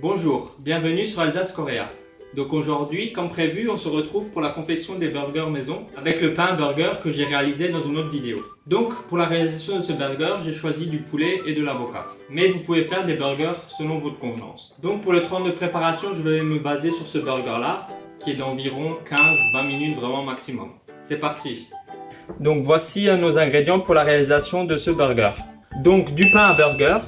Bonjour, bienvenue sur Alsace Korea. Donc aujourd'hui, comme prévu, on se retrouve pour la confection des burgers maison avec le pain burger que j'ai réalisé dans une autre vidéo. Donc pour la réalisation de ce burger, j'ai choisi du poulet et de l'avocat. Mais vous pouvez faire des burgers selon votre convenance. Donc pour le temps de préparation, je vais me baser sur ce burger là, qui est d'environ 15-20 minutes vraiment maximum. C'est parti. Donc voici nos ingrédients pour la réalisation de ce burger. Donc du pain à burger,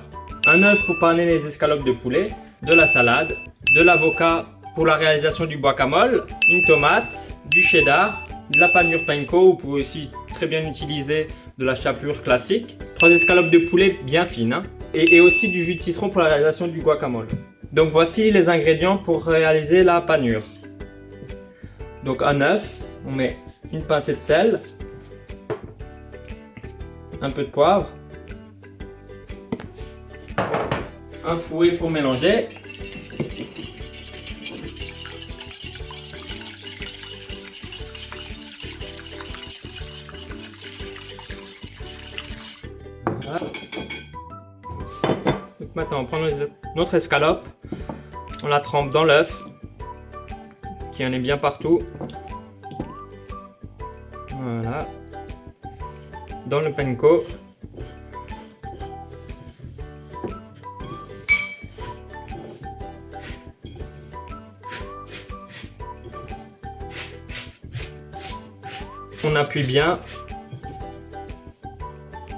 un œuf pour paner les escalopes de poulet, de la salade, de l'avocat pour la réalisation du guacamole, une tomate, du cheddar, de la panure panko, vous pouvez aussi très bien utiliser de la chapelure classique, 3 escalopes de poulet bien fines hein, et aussi du jus de citron pour la réalisation du guacamole. Donc voici les ingrédients pour réaliser la panure. Donc un œuf, on met une pincée de sel, un peu de poivre, un fouet pour mélanger, voilà. Donc maintenant on prend notre escalope, on la trempe dans l'œuf qui en est bien partout, voilà, dans le panko. On appuie bien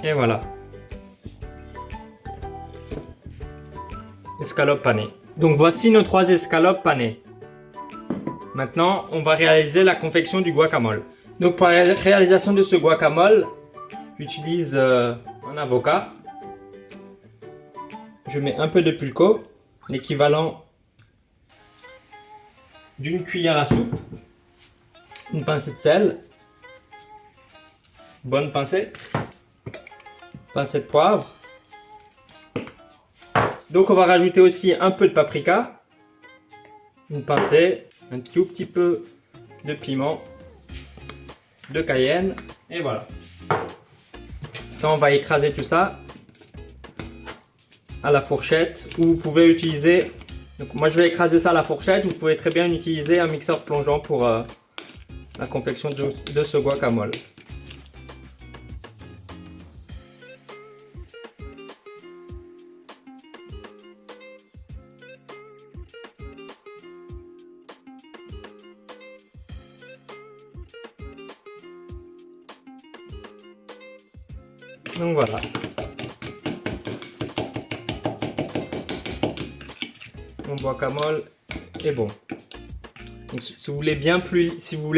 et voilà, escalope panée. Donc voici nos 3 escalopes panées. Maintenant on va réaliser la confection du guacamole. Donc pour la réalisation de ce guacamole, j'utilise un avocat. Je mets un peu de pulco, l'équivalent d'une cuillère à soupe, une pincée de sel, bonne pincée de poivre. Donc on va rajouter aussi un peu de paprika, une pincée, un tout petit peu de piment, de cayenne et voilà. Maintenant on va écraser tout ça à la fourchette ou vous pouvez utiliser, donc moi je vais écraser ça à la fourchette, vous pouvez très bien utiliser un mixeur plongeant pour la confection de ce guacamole. Donc voilà. Mon guacamole est bon. Donc, si vous voulez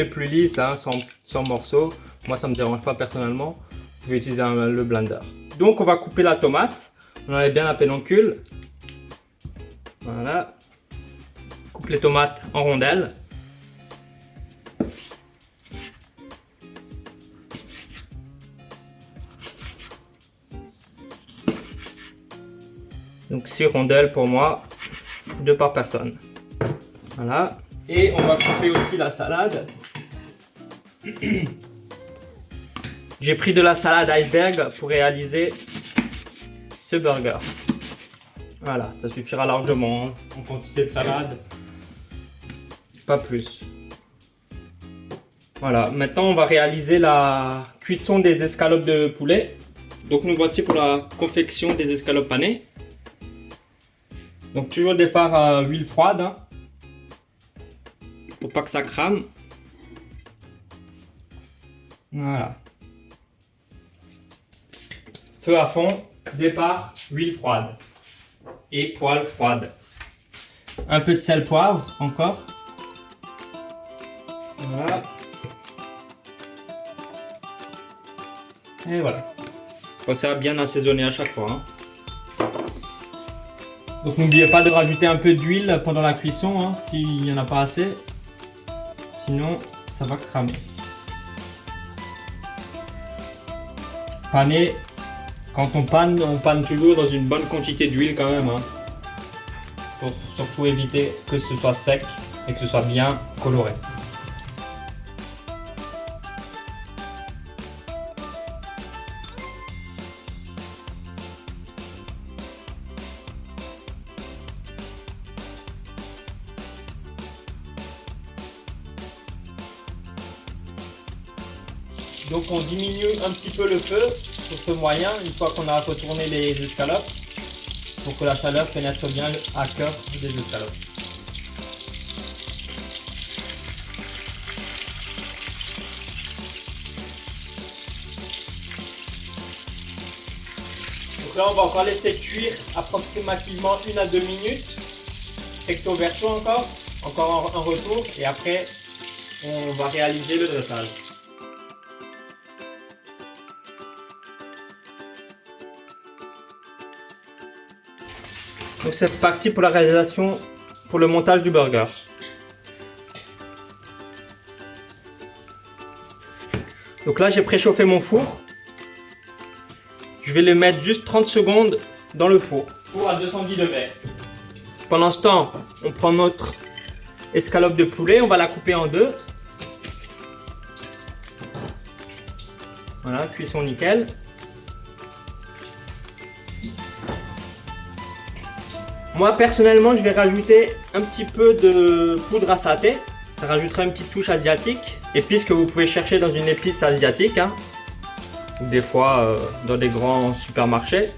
plus lisse, hein, sans morceaux, moi ça me dérange pas personnellement, vous pouvez utiliser le blender. Donc on va couper la tomate. On enlève bien la pédoncule. Voilà. Coupe les tomates en rondelles. Donc 6 rondelles pour moi, 2 par personne. Voilà. Et on va couper aussi la salade. J'ai pris de la salade iceberg pour réaliser ce burger. Voilà, ça suffira largement en quantité de salade. Pas plus. Voilà, maintenant on va réaliser la cuisson des escalopes de poulet. Donc nous voici pour la confection des escalopes panées. Donc toujours départ à huile froide, hein, pour pas que ça crame. Voilà. Feu à fond, départ, huile froide et poêle froide. Un peu de sel poivre encore. Voilà. Et voilà. Pensez à bien assaisonner à chaque fois, hein. Donc n'oubliez pas de rajouter un peu d'huile pendant la cuisson hein, s'il n'y en a pas assez. Sinon ça va cramer. Paner, quand on panne toujours dans une bonne quantité d'huile quand même. Hein, pour surtout éviter que ce soit sec et que ce soit bien coloré. Donc on diminue un petit peu le feu sur ce moyen une fois qu'on a retourné les escalopes pour que la chaleur pénètre bien à cœur des escalopes. Donc là on va encore laisser cuire approximativement 1 à 2 minutes. Recto verso encore un retour et après on va réaliser le dressage. Donc c'est parti pour la réalisation, pour le montage du burger. Donc là j'ai préchauffé mon four. Je vais le mettre juste 30 secondes dans le four. Four à 210 degrés. Pendant ce temps, on prend notre escalope de poulet, on va la couper en deux. Voilà, cuisson nickel. Moi personnellement je vais rajouter un petit peu de poudre à saté, ça rajoutera une petite touche asiatique, épice que vous pouvez chercher dans une épice asiatique, hein, ou des fois dans des grands supermarchés.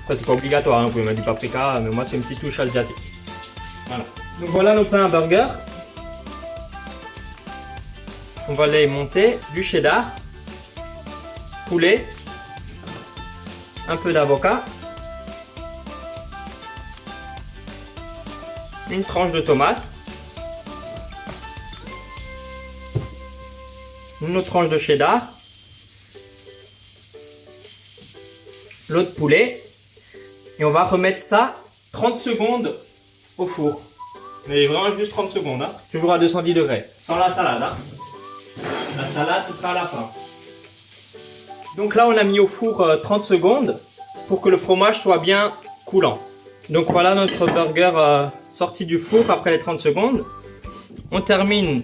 Ça c'est pas obligatoire, hein, vous pouvez mettre du paprika, mais moi c'est une petite touche asiatique. Voilà. Donc voilà nos pains à burger. On va les monter, du cheddar, poulet, un peu d'avocat, une tranche de tomate, une autre tranche de cheddar, l'autre poulet, et on va remettre ça 30 secondes au four. Mais vraiment juste 30 secondes, hein. Toujours à 210 degrés, sans la salade. Hein. La salade, ce sera à la fin. Donc là, on a mis au four 30 secondes pour que le fromage soit bien coulant. Donc voilà notre burger sorti du four après les 30 secondes. On termine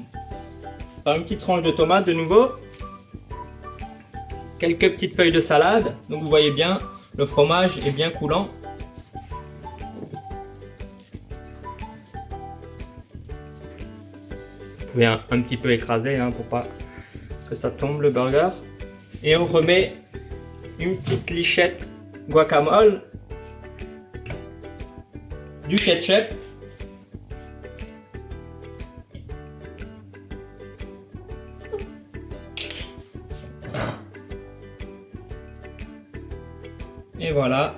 par une petite tranche de tomate de nouveau. Quelques petites feuilles de salade. Donc vous voyez bien, le fromage est bien coulant. Vous pouvez un petit peu écraser hein, pour pas que ça tombe le burger. Et on remet une petite lichette guacamole, du ketchup, et voilà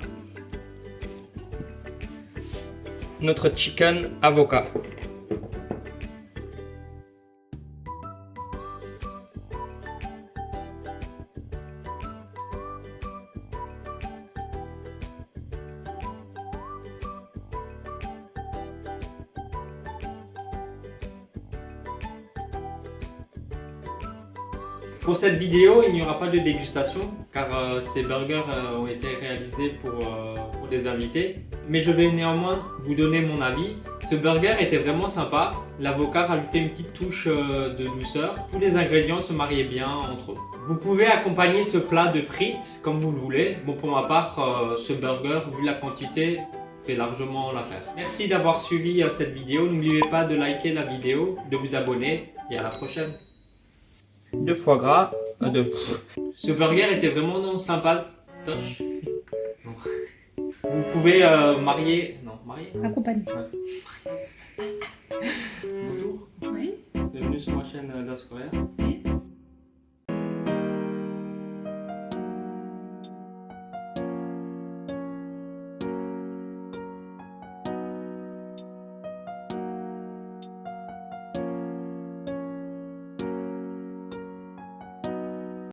notre chicken avocat. Pour cette vidéo, il n'y aura pas de dégustation car ces burgers ont été réalisés pour des invités. Mais je vais néanmoins vous donner mon avis. Ce burger était vraiment sympa. L'avocat rajoutait une petite touche de douceur. Tous les ingrédients se mariaient bien entre eux. Vous pouvez accompagner ce plat de frites comme vous le voulez. Bon, pour ma part, ce burger, vu la quantité, fait largement l'affaire. Merci d'avoir suivi cette vidéo. N'oubliez pas de liker la vidéo, de vous abonner et à la prochaine. De foie gras. Ce burger était vraiment sympa. Tosh. Vous pouvez marier. Non, marier. Accompagner. Ouais. Bonjour. Oui. Bienvenue sur ma chaîne Das Korea.